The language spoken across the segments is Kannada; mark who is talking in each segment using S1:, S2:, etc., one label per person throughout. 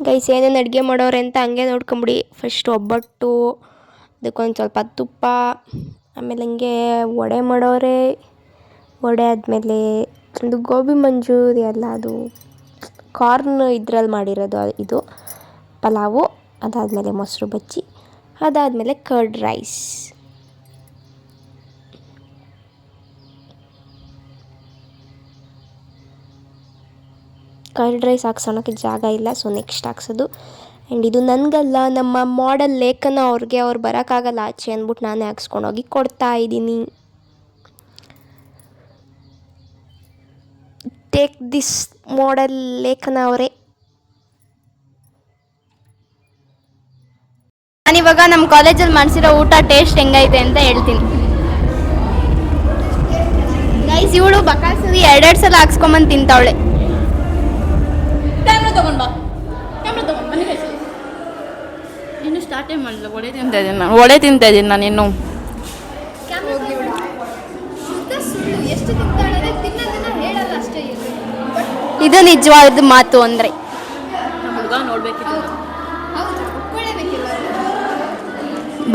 S1: ಗೈಸ್ ಏನೇನು ಅಡುಗೆ ಮಾಡೋರೆ ಅಂತ ಹಂಗೆ ನೋಡ್ಕೊಂಬಿಡಿ. ಫಸ್ಟ್ ಒಬ್ಬಟ್ಟು, ಅದಕ್ಕೊಂದು ಸ್ವಲ್ಪ ತುಪ್ಪ, ಆಮೇಲೆ ಹಂಗೆ ವಡೆ ಮಾಡೋರೆ. ವಡೆ ಆದಮೇಲೆ ಒಂದು ಗೋಬಿ ಮಂಚೂರಿ ಅಲ್ಲ, ಅದು ಕಾರ್ನ್ ಇದ್ರಲ್ಲಿ ಮಾಡಿರೋದು ಇದು ಪಲಾವು. ಅದಾದಮೇಲೆ ಮೊಸರು ಬಜ್ಜಿ, ಅದಾದಮೇಲೆ ಕರ್ಡ್ ರೈಸ್. ಕರ್ಡ್ ರೈಸ್ ಹಾಕ್ಸೋಣಕ್ಕೆ ಜಾಗ ಇಲ್ಲ, ಸೊ ನೆಕ್ಸ್ಟ್ ಹಾಕ್ಸೋದು. ಆ್ಯಂಡ್ ಇದು ನನಗಲ್ಲ, ನಮ್ಮ ಮಾಡೆಲ್ ಲೇಖನ ಅವ್ರಿಗೆ, ಅವ್ರು ಬರೋಕ್ಕಾಗಲ್ಲ ಆಚೆ ಅಂದ್ಬಿಟ್ಟು ನಾನೇ ಹಾಕ್ಸ್ಕೊಂಡೋಗಿ ಕೊಡ್ತಾ ಇದ್ದೀನಿ. ಟೇಕ್ ದಿಸ್ ಮಾಡೆಲ್ ಲೇಖನ ಅವರೇ. ನಾನಿವಾಗ ನಮ್ಮ ಕಾಲೇಜಲ್ಲಿ ಮಾಡಿಸಿರೋ ಊಟ ಟೇಸ್ಟ್ ಹೆಂಗೈತೆ ಅಂತ ಹೇಳ್ತೀನಿ. ಗೈಸ್ ಇವಳು ಬಕಾಸರಿ 2 ಸಲ ಹಾಕ್ಸ್ಕೊಂಬಂದು ತಿಂತಾವಳೆ.
S2: ಇನ್ನು ಸ್ಟಾರ್ಟೇ ಮಾಡಲಿಲ್ಲ. ಒಡೆ ತಿಂತಾ ಇದ್ದೀನಿ ನಾನು ಇನ್ನು.
S1: ಇದು ನಿಜವಾದ ಮಾತು ಅಂದರೆ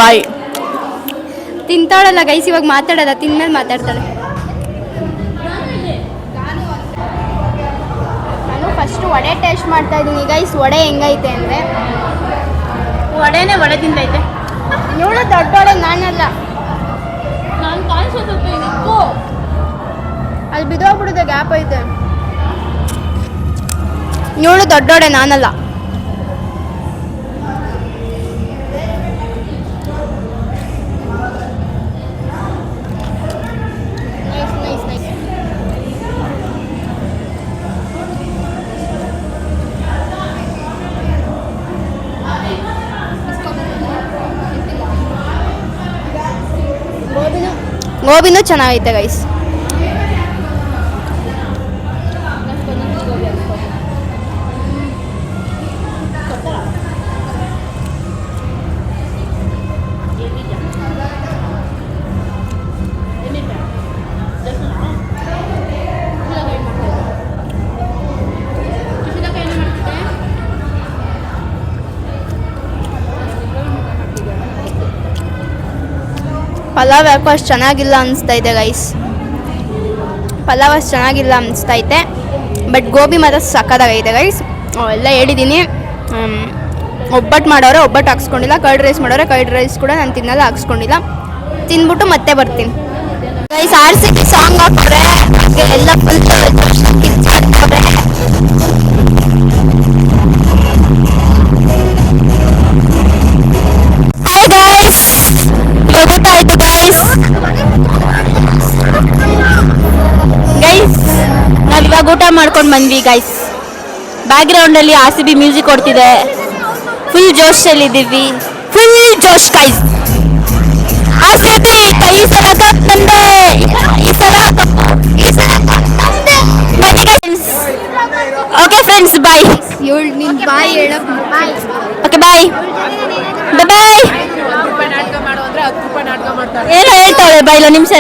S2: ಬಾಯ್
S1: ತಿಂತಾಳಲ್ಲ ಗೈಸ್, ಇವಾಗ ಮಾತಾಡೋದ, ತಿನ್ಮೇಲೆ ಮಾತಾಡ್ತಾಳೆ. ನಾನು ಫಸ್ಟ್ ವಡೆ ಟೇಸ್ಟ್ ಮಾಡ್ತಾ ಇದ್ದೀನಿ ಗೈಸ್. ವಡೆ ಹೆಂಗೈತೆ ಅಂದರೆ,
S2: ವಡೆ ತಿಂತೈತೆ.
S1: ಇವಳು ದೊಡ್ಡವಳೆ, ನಾನಲ್ಲ.
S2: ನಾನು ಕಾಣಿಸೋದಕ್ಕೆ
S1: ಅಲ್ಲಿ ಬಿದ್ದೋಗ್ಬಿಡುತ್ತೆ, ಗ್ಯಾಪ್ ಐತೆ. ಇವಳು ದೊಡ್ಡೋಡೆ, ನಾನಲ್ಲ. ಗೋಬಿನೂ ಚೆನ್ನಾಗೈತೆ ಗೈಸ್. ಪಲಾವ್ ಯಾಕೋ ಅಷ್ಟು ಚೆನ್ನಾಗಿಲ್ಲ ಅನಿಸ್ತೈತೆ ಗೈಸ್. ಪಲಾವ್ ಅಷ್ಟು ಚೆನ್ನಾಗಿಲ್ಲ ಅನಿಸ್ತೈತೆ. ಬಟ್ ಗೋಬಿ ಮಾತ್ರ ಸಕ್ಕತ್ತಾಗೈತೆ ಗೈಸ್. ಎಲ್ಲ ಹೇಳಿದ್ದೀನಿ. ಒಬ್ಬಟ್ಟು ಮಾಡೋರೆ, ಒಬ್ಬಟ್ಟು ಹಾಕ್ಸ್ಕೊಂಡಿಲ್ಲ. ಕರ್ಡ್ ರೈಸ್ ಮಾಡೋರೆ, ಕರ್ಡ್ ರೈಸ್ ಕೂಡ ನಾನು ತಿನ್ನಲ್ಲ, ಹಾಕ್ಸ್ಕೊಂಡಿಲ್ಲ. ತಿಂದ್ಬಿಟ್ಟು ಮತ್ತೆ ಬರ್ತೀನಿ ಗೈಸ್. RCB ಸಾಂಗ್ ಹಾಕ್ತಾರೆ, ಎಲ್ಲ ಫುಲ್ ಗೈಸ್. ನಾವಿವಾಗ ಊಟ ಮಾಡ್ಕೊಂಡು ಬಂದ್ವಿ ಗೈಸ್. ಬ್ಯಾಕ್ಗ್ರೌಂಡಲ್ಲಿ RCB ಮ್ಯೂಸಿಕ್ ಕೊಡ್ತಿದೆ. ಫುಲ್ ಜೋಶಲ್ಲಿದ್ದೀವಿ, ಫುಲ್ ಜೋಶ್ ಗೈಸ್. RCB ಈ ಸಲ ಕಪ್ ಬಂದೆ, ಈ ಸಲ ಓಕೆ ಫ್ರೆಂಡ್ಸ್, ಬಾಯ್. ಇವಳು ನಿನ್ ಬಾಯ್ ಹೇಳಕ್, ಬಾಯ್. ಓಕೆ ಬಾಯ್, ಬಾಯ್. ಏನೋ ಹೇಳ್ತಾಳೆ ಬಾಯ್ಲ ನಿಮಿಷ.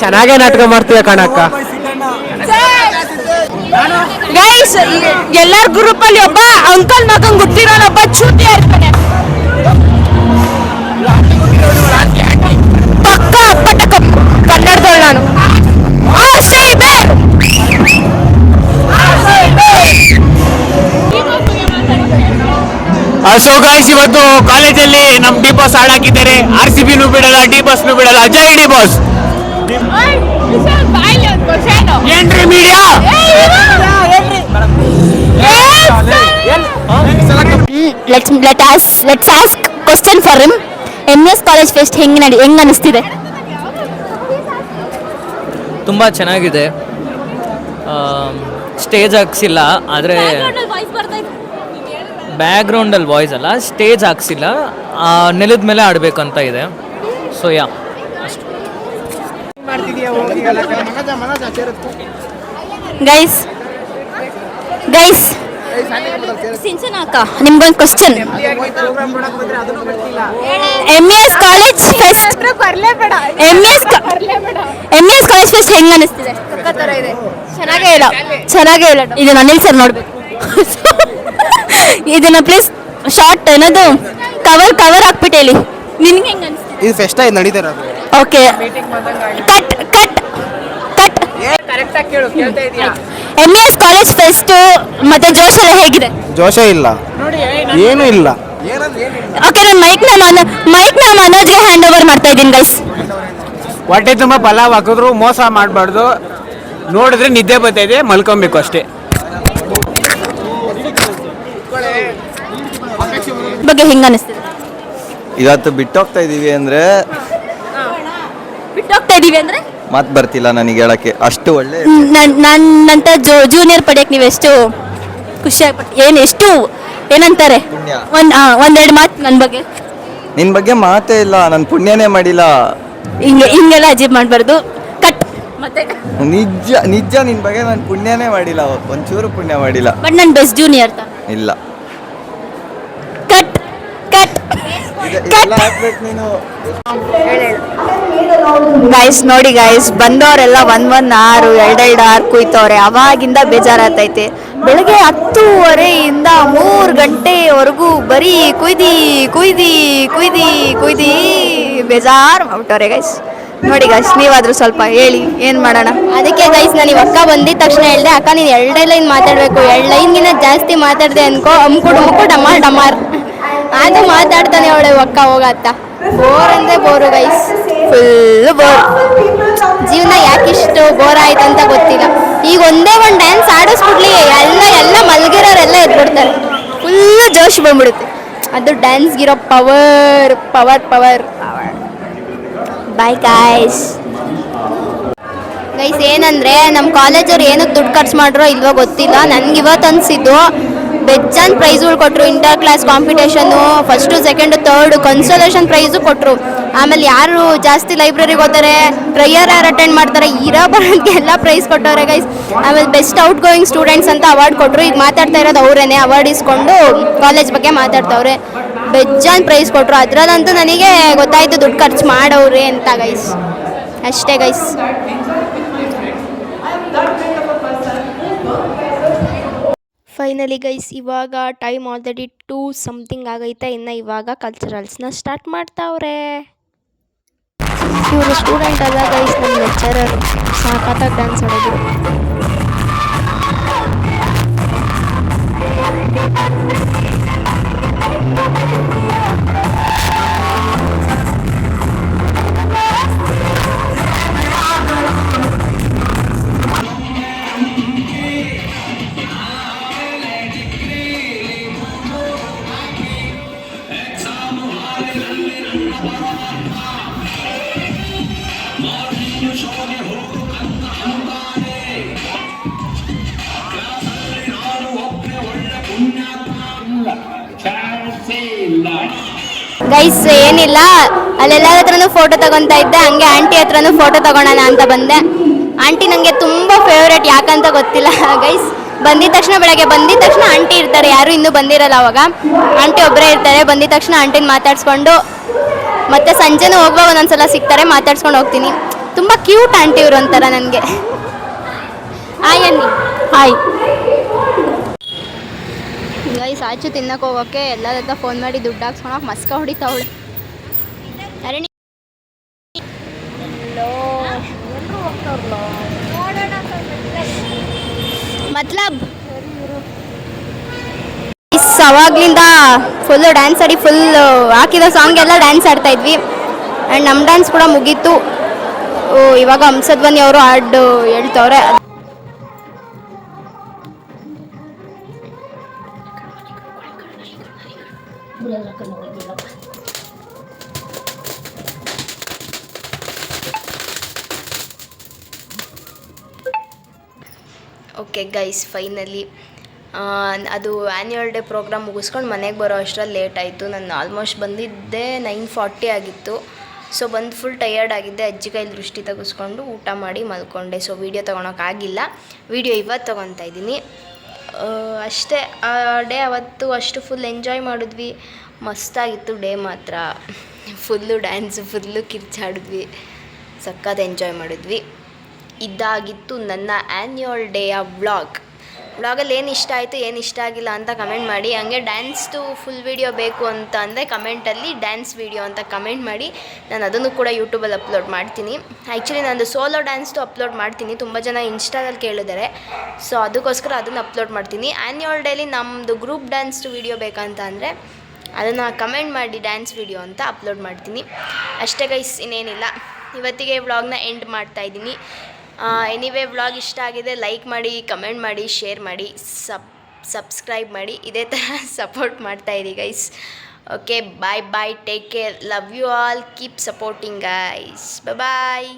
S3: ಚೆನ್ನಾಗೇ ನಾಟಕ ಮಾಡ್ತೀಯ ಕಣಕ್ಕ.
S1: ಗೈಸ್ ಎಲ್ಲರ ಗ್ರೂಪ್ ಅಲ್ಲಿ ಒಬ್ಬ ಅಂಕಲ್ ಮಗಂಗ್ ಗೊತ್ತಿರೋನೊಬ್ಬ ಚೂತಿ ಇರ್ತಾನೆ. ಪಕ್ಕ ಅಪ್ಪಟ ಕನ್ನಡದವಳು ನಾನು.
S3: ಸೊ ಗೈಸ್, ಇವತ್ತು ಕಾಲೇಜಲ್ಲಿ ನಮ್ ಡಿ ಬಾಸ್ ಹಾಡಾಕಿದ್ದಾರೆ. RCBನೂ ಬಿಡಲ್ಲ, ಡಿ ಬಾಸ್ನೂ ಬಿಡಲ್ಲ. ಜೈ ಡಿ ಬಾಸ್. ಏನ್ರಿ media?
S1: Let's ask question for him. MS college fest ಹೆಂಗ್ ಅನಿಸ್ತಿದೆ?
S4: ತುಂಬ ಚೆನ್ನಾಗಿದೆ. ಸ್ಟೇಜ್ ಹಾಕ್ಸಿಲ್ಲ, ಆದರೆ ಬ್ಯಾಕ್ಗ್ರೌಂಡಲ್ಲಿ ವಾಯ್ಸ್ ಅಲ್ಲ, ಸ್ಟೇಜ್ ಹಾಕ್ಸಿಲ್ಲ, ನೆಲದ ಮೇಲೆ ಆಡಬೇಕಂತ ಇದೆ. ಸೊ ಯಾ
S1: ಗೈಸ್ ಸಿಂಚನ ಅಕ್ಕ, ನಿಮ್ಗೊಂದು question. MS college fest MS college fest ಹೆಂಗ್ ಅನಿಸ್ತಿದೆ? ಚೆನ್ನಾಗೇ ಇಲ್ಲ. ಇದು ಅನಿಲ್ ಸರ್ ನೋಡ್ಬೇಕು.
S2: ಇದನ್ನ ಪ್ಲೀಸ್ ಶಾರ್ಟ್ ಏನದು ಕವರ್ ಹಾಕ್ಬಿಟ್ಟು ಹೇಳಿ. ನಿನ್ಗೆ ಹೆಂಗೆ ಅನಿಸ್ತಿದೆ?
S5: ಇದು ಫೆಸ್ಟ್ ಆಯ್ತು ನಡೀತಾ ಇರೋದು.
S2: Okay cut cut cut.
S3: ಕರೆಕ್ಟಾಗಿ ಕೇಳು, ಕೇಳ್ತಾ ಇದೀಯಾ?
S2: MES ಕಾಲೇಜ್ ಫೆಸ್ಟು ಮತ್ತೆ ಜೋಶ್ ಎಲ್ಲ ಹೇಗಿದೆ?
S5: ಜೋಶ ಇಲ್ಲ, ಏನೂ ಇಲ್ಲ.
S2: ಓಕೆ, ನಾನು ಮೈಕ್ನ ಮನೋಜ್ಗೆ ಹ್ಯಾಂಡ್ ಓವರ್ ಮಾಡ್ತಾ ಇದ್ದೀನಿ ಗೈಸ್.
S3: ಹೊಟ್ಟೆ ತುಂಬ ಪಲಾವ್ ಹಾಕಿದ್ರು ಮೋಸ ಮಾಡಬಾರ್ದು. ನೋಡಿದ್ರೆ ನಿದ್ದೆ ಬರ್ತಾ ಇದೆ, ಮಲ್ಕೊಬೇಕು ಅಷ್ಟೇ.
S2: ಬಗ್ಗೆ ಹೆಂಗೆ ಅನಿಸ್ತಿದೆ?
S6: ಇವತ್ತು ಬಿಟ್ಟೋಗ್ತಾ ಇದೀವಿ ಅಂದ್ರೆ
S2: ಬಿಟ್ಟೋಗ್ತಾ ಇದೀವಿ ಅಂದ್ರೆ
S6: ಮಾತು ಬರ್ತಿಲ್ಲ ನನಗೆ ಹೇಳಕ್ಕೆ, ಅಷ್ಟು ಒಳ್ಳೆ
S2: ನನ್ನಂತ ಜೂನಿಯರ್ ಪಡೆಯಕ್ಕೆ ನೀವು ಎಷ್ಟು ಖುಷಿ ಆಗ್ಬಿಟ್ಟು ಏನಂತಾರೆ
S6: ಪುಣ್ಯ.
S2: ಒಂದೆರಡು ಮಾತು ನನ್ನ ಬಗ್ಗೆ.
S6: ನಿನ್ ಬಗ್ಗೆ ಮಾತೇ ಇಲ್ಲ, ನಾನು ಪುಣ್ಯನೇ ಮಾಡಿಲ್ಲ.
S2: ಹಿಂಗೆಲ್ಲ ಅಜೀಬ್ ಮಾಡಬಾರ್ದು. ಕಟ್. ಮತ್ತೆ
S6: ನಿಜ ನಿಜ ನಿನ್ ಬಗ್ಗೆ ನಾನು ಪುಣ್ಯನೇ ಮಾಡಿಲ್ಲ, ಒಂಚೂರು ಪುಣ್ಯ ಮಾಡಿಲ್ಲ.
S2: ಬಟ್ ನಾನು ಬೆಸ್ಟ್ ಜೂನಿಯರ್
S6: ಇಲ್ಲ,
S2: ಕಟ್ ಕಟ್.
S6: ಇದೆಲ್ಲ ಹಾಕ್ಬೇಕು ನೀನು.
S1: ಗೈಸ್ ನೋಡಿ ಗೈಸ್, ಬಂದವರೆಲ್ಲ 1 ಆರು 2 ಆರು ಕುಯ್ತವ್ರೆ. ಅವಾಗಿಂದ ಬೇಜಾರಾಗ್ತೈತೆ. ಬೆಳಗ್ಗೆ 10:30 3 ಗಂಟೆವರೆಗೂ ಬರೀ ಕುಯ್ದಿ ಬೇಜಾರು ಮಾಡ್ಬಿಟ್ಟವ್ರೆ ಗೈಸ್. ನೋಡಿ ಗೈಸ್, ನೀವಾದ್ರೂ ಸ್ವಲ್ಪ ಹೇಳಿ, ಏನು ಮಾಡೋಣ? ಅದಕ್ಕೆ ಗೈಸ್ ನಾನು ಅಕ್ಕ ಬಂದಿದ್ದ ತಕ್ಷಣ ಹೇಳಿದೆ, ಅಕ್ಕ ನೀನು 2 ಲೈನ್ ಮಾತಾಡಬೇಕು, 2 ಲೈನ್ಗಿನ್ನ ಜಾಸ್ತಿ ಮಾತಾಡಿದೆ ಅನ್ಕೋ ಅಮ್ಕು ಡಮಾರ್ ಅದು ಮಾತಾಡ್ತಾನೆ ಅವಳೆ ಅಕ್ಕ ಹೋಗತ್ತ. ಬೋರ್ ಅಂದರೆ ಬೋರು ಗೈಸ್, ಫುಲ್ಲು ಬೋರ್. ಜೀವನ ಯಾಕಿಷ್ಟು ಬೋರ್ ಆಯ್ತು ಅಂತ ಗೊತ್ತಿಲ್ಲ. ಈಗ ಒಂದೇ ಒಂದು ಡ್ಯಾನ್ಸ್ ಆಡಿಸ್ಬಿಡ್ಲಿ, ಎಲ್ಲ ಮಲಗಿರೋರೆಲ್ಲ ಎದ್ಬಿಡ್ತಾರೆ. ಫುಲ್ಲು ಜೋಶ್ ಬಂದ್ಬಿಡುತ್ತೆ. ಅದು ಡ್ಯಾನ್ಸ್ಗಿರೋ ಪವರ್. Bye guys. ಏನಂದರೆ ನಮ್ಮ ಕಾಲೇಜವ್ರು ಏನಕ್ಕೆ ದುಡ್ಡು ಖರ್ಚು ಮಾಡ್ರೋ ಇಲ್ವೋ ಗೊತ್ತಿಲ್ಲ, ನನಗೆ ಇವತ್ತು ಅನಿಸಿದ್ದು ಬೆಜ್ಜಾನ್ ಪ್ರೈಸ್ಗಳು ಕೊಟ್ಟರು. Inter class competition first second third consolation price ಕೊಟ್ಟರು. ಆಮೇಲೆ ಯಾರು ಜಾಸ್ತಿ ಲೈಬ್ರರಿಗೆ ಹೋಗ್ತಾರೆ, ಪ್ರೇಯರ್ ಯಾರು ಅಟೆಂಡ್ ಮಾಡ್ತಾರೆ, ಬರೋದಕ್ಕೆಲ್ಲ ಪ್ರೈಸ್ ಕೊಟ್ಟವ್ರೆ ಗೈಸ್. ಆಮೇಲೆ ಬೆಸ್ಟ್ ಔಟ್ ಗೋಯಿಂಗ್ ಸ್ಟೂಡೆಂಟ್ಸ್ ಅಂತ ಅವಾರ್ಡ್ ಕೊಟ್ಟರು. ಈಗ ಮಾತಾಡ್ತಾ ಇರೋದು ಅವರೇನೆ, ಅವಾರ್ಡ್ ಇಸ್ಕೊಂಡು ಕಾಲೇಜ್ ಬಗ್ಗೆ ಮಾತಾಡ್ತವ್ರೆ. ಬೆಜ್ಜಾನ್ ಪ್ರೈಸ್ ಕೊಟ್ಟರು. ಅದರಲ್ಲಂತೂ ನನಗೆ ಗೊತ್ತಾಯಿತು ದುಡ್ಡು ಖರ್ಚು ಮಾಡವ್ರೆ ಅಂತ ಗೈಸ್. ಅಷ್ಟೇ ಗೈಸ್. ಫೈನಲಿ ಗೈಸ್, ಇವಾಗ ಟೈಮ್ ಆಲ್ರೆಡಿ 2 ಸಮಥಿಂಗ್ ಆಗೈತೆ. ಇನ್ನು ಇವಾಗ ಕಲ್ಚರಲ್ಸ್ನ ಸ್ಟಾರ್ಟ್ ಮಾಡ್ತಾವ್ರೆ. ಇವರು ಸ್ಟೂಡೆಂಟ್ ಅಲ್ಲ ಗೈಸ್, ನಮ್ಮ ಲೆಕ್ಚರರ್. ಸಾಕಾಗಿ ಡ್ಯಾನ್ಸ್ ಆಡೋದು. ಗೈಸ್ ಏನಿಲ್ಲ, ಅಲ್ಲೆಲ್ಲರ ಹತ್ರನೂ ಫೋಟೋ ತಗೊತಾ ಇದ್ದೆ. ಹಂಗೆ ಆಂಟಿ ಹತ್ರನೂ ಫೋಟೋ ತಗೊಳ್ಳೋಣ ಅಂತ ಬಂದೆ. ಆಂಟಿ ನನಗೆ ತುಂಬ ಫೇವ್ರೇಟ್, ಯಾಕಂತ ಗೊತ್ತಿಲ್ಲ ಗೈಸ್. ಬೆಳಗ್ಗೆ ಬಂದಿದ ತಕ್ಷಣ ಆಂಟಿ ಇರ್ತಾರೆ, ಯಾರು ಇನ್ನೂ ಬಂದಿರಲ್ಲ. ಅವಾಗ ಆಂಟಿ ಒಬ್ಬರೇ ಇರ್ತಾರೆ. ಬಂದಿದ ತಕ್ಷಣ ಆಂಟಿನ ಮಾತಾಡ್ಸ್ಕೊಂಡು ಮತ್ತೆ ಸಂಜೆನೂ ಹೋಗುವಾಗ ಒಂದೊಂದ್ಸಲ ಸಿಗ್ತಾರೆ, ಮಾತಾಡ್ಸ್ಕೊಂಡು ಹೋಗ್ತೀನಿ. ತುಂಬ ಕ್ಯೂಟ್ ಆಂಟಿ ಇವರು ಒಂಥರ ನನಗೆ. ಹಾಯ್ ಅನ್ನಿ. Hi guys. ಆಚು ತಿನ್ನಕ್ಕೆ ಹೋಗೋಕ್ಕೆ ಎಲ್ಲರ ಹತ್ರ ಫೋನ್ ಮಾಡಿ ದುಡ್ಡು ಹಾಕ್ಸ್ಕೊಳಕ್ಕೆ ಮಸ್ಕ ಹೊಡಿತಾವಳೆ. ಮತ್ಲಬ್ ಅವಾಗ್ಲಿಂದ ಫುಲ್ಲು ಡ್ಯಾನ್ಸ್ ಆಡಿ, ಫುಲ್ ಹಾಕಿದ ಸಾಂಗ್ ಎಲ್ಲ ಡ್ಯಾನ್ಸ್ ಆಡ್ತಾ ಇದ್ವಿ. ಆ್ಯಂಡ್ ನಮ್ಮ ಡ್ಯಾನ್ಸ್ ಕೂಡ ಮುಗೀತು. ಇವಾಗ ಹಂಸಧ್ವನಿ ಅವರು ಹಾಡು ಹೇಳ್ತವ್ರೆ. ಓಕೆ ಗೈಸ್, ಫೈನಲಿ ಅದು ಆ್ಯನ್ಯುವಲ್ ಡೇ ಪ್ರೋಗ್ರಾಮ್ ಮುಗಿಸ್ಕೊಂಡು ಮನೆಗೆ ಬರೋ ಅಷ್ಟರಲ್ಲಿ ಲೇಟ್ ಆಯಿತು. ನಾನು ಆಲ್ಮೋಸ್ಟ್ ಬಂದಿದ್ದೆ 9:40 ಆಗಿತ್ತು. ಸೊ ಬಂದು ಫುಲ್ ಟಯರ್ಡ್ ಆಗಿದ್ದೆ. ಅಜ್ಜಿ ಕೈಲಿ ದೃಷ್ಟಿ ತೆಗೆಸ್ಕೊಂಡು ಊಟ ಮಾಡಿ ಮಲ್ಕೊಂಡೆ. ಸೊ ವೀಡಿಯೋ ತೊಗೊಳಕ್ಕಾಗಿಲ್ಲ. ವೀಡಿಯೋ ಇವತ್ತು ತೊಗೊತಾ ಇದ್ದೀನಿ ಅಷ್ಟೇ. ಆ ಡೇ ಅವತ್ತು ಅಷ್ಟು ಫುಲ್ ಎಂಜಾಯ್ ಮಾಡಿದ್ವಿ. ಮಸ್ತಾಗಿತ್ತು ಡೇ ಮಾತ್ರ. ಫುಲ್ಲು ಡ್ಯಾನ್ಸು, ಫುಲ್ಲು ಕಿರ್ಚಾಡಿದ್ವಿ, ಸಖತ್ ಎಂಜಾಯ್ ಮಾಡಿದ್ವಿ. ಇದಾಗಿತ್ತು ನನ್ನ ಆ್ಯನ್ಯುವಲ್ ಡೇಯ ವ್ಲಾಗ್. ವ್ಲಾಗಲ್ಲಿ ಏನು ಇಷ್ಟ ಆಯಿತು ಏನು ಇಷ್ಟ ಆಗಿಲ್ಲ ಅಂತ ಕಮೆಂಟ್ ಮಾಡಿ. ಹಂಗೆ ಡ್ಯಾನ್ಸ್ದು ಫುಲ್ ವೀಡಿಯೋ ಬೇಕು ಅಂತ ಅಂದರೆ ಕಮೆಂಟಲ್ಲಿ ಡ್ಯಾನ್ಸ್ ವೀಡಿಯೋ ಅಂತ ಕಮೆಂಟ್ ಮಾಡಿ. ನಾನು ಅದನ್ನು ಕೂಡ ಯೂಟ್ಯೂಬಲ್ಲಿ ಅಪ್ಲೋಡ್ ಮಾಡ್ತೀನಿ. ಆ್ಯಕ್ಚುಲಿ ನಂದು ಸೋಲೋ ಡ್ಯಾನ್ಸ್ದು ಅಪ್ಲೋಡ್ ಮಾಡ್ತೀನಿ. ತುಂಬ ಜನ ಇನ್ಸ್ಟಾದಲ್ಲಿ ಕೇಳಿದ್ದಾರೆ, ಸೊ ಅದಕ್ಕೋಸ್ಕರ ಅದನ್ನು ಅಪ್ಲೋಡ್ ಮಾಡ್ತೀನಿ. ಆ್ಯನ್ಯುವಲ್ ಡೇಲಿ ನಮ್ಮದು ಗ್ರೂಪ್ ಡ್ಯಾನ್ಸ್ದು ವೀಡಿಯೋ ಬೇಕಂತ ಅಂದರೆ ಅದನ್ನು ಕಮೆಂಟ್ ಮಾಡಿ ಡ್ಯಾನ್ಸ್ ವೀಡಿಯೋ ಅಂತ ಅಪ್ಲೋಡ್ ಮಾಡ್ತೀನಿ. ಅಷ್ಟೇ ಗೈಸ್, ಇನ್ನೇನಿಲ್ಲ. ಇವತ್ತಿಗೆ ವ್ಲಾಗ್ನ ಎಂಡ್ ಮಾಡ್ತಾಯಿದ್ದೀನಿ. ಎನಿವೇ ವ್ಲಾಗ್ ಇಷ್ಟ ಆಗಿದೆ ಲೈಕ್ ಮಾಡಿ, ಕಮೆಂಟ್ ಮಾಡಿ, ಶೇರ್ ಮಾಡಿ, ಸಬ್ಸ್ಕ್ರೈಬ್ ಮಾಡಿ. ಇದೇ ಥರ ಸಪೋರ್ಟ್ ಮಾಡ್ತಾಯಿರಿ guys. Okay, bye bye, take care, love you all, keep supporting guys, bye.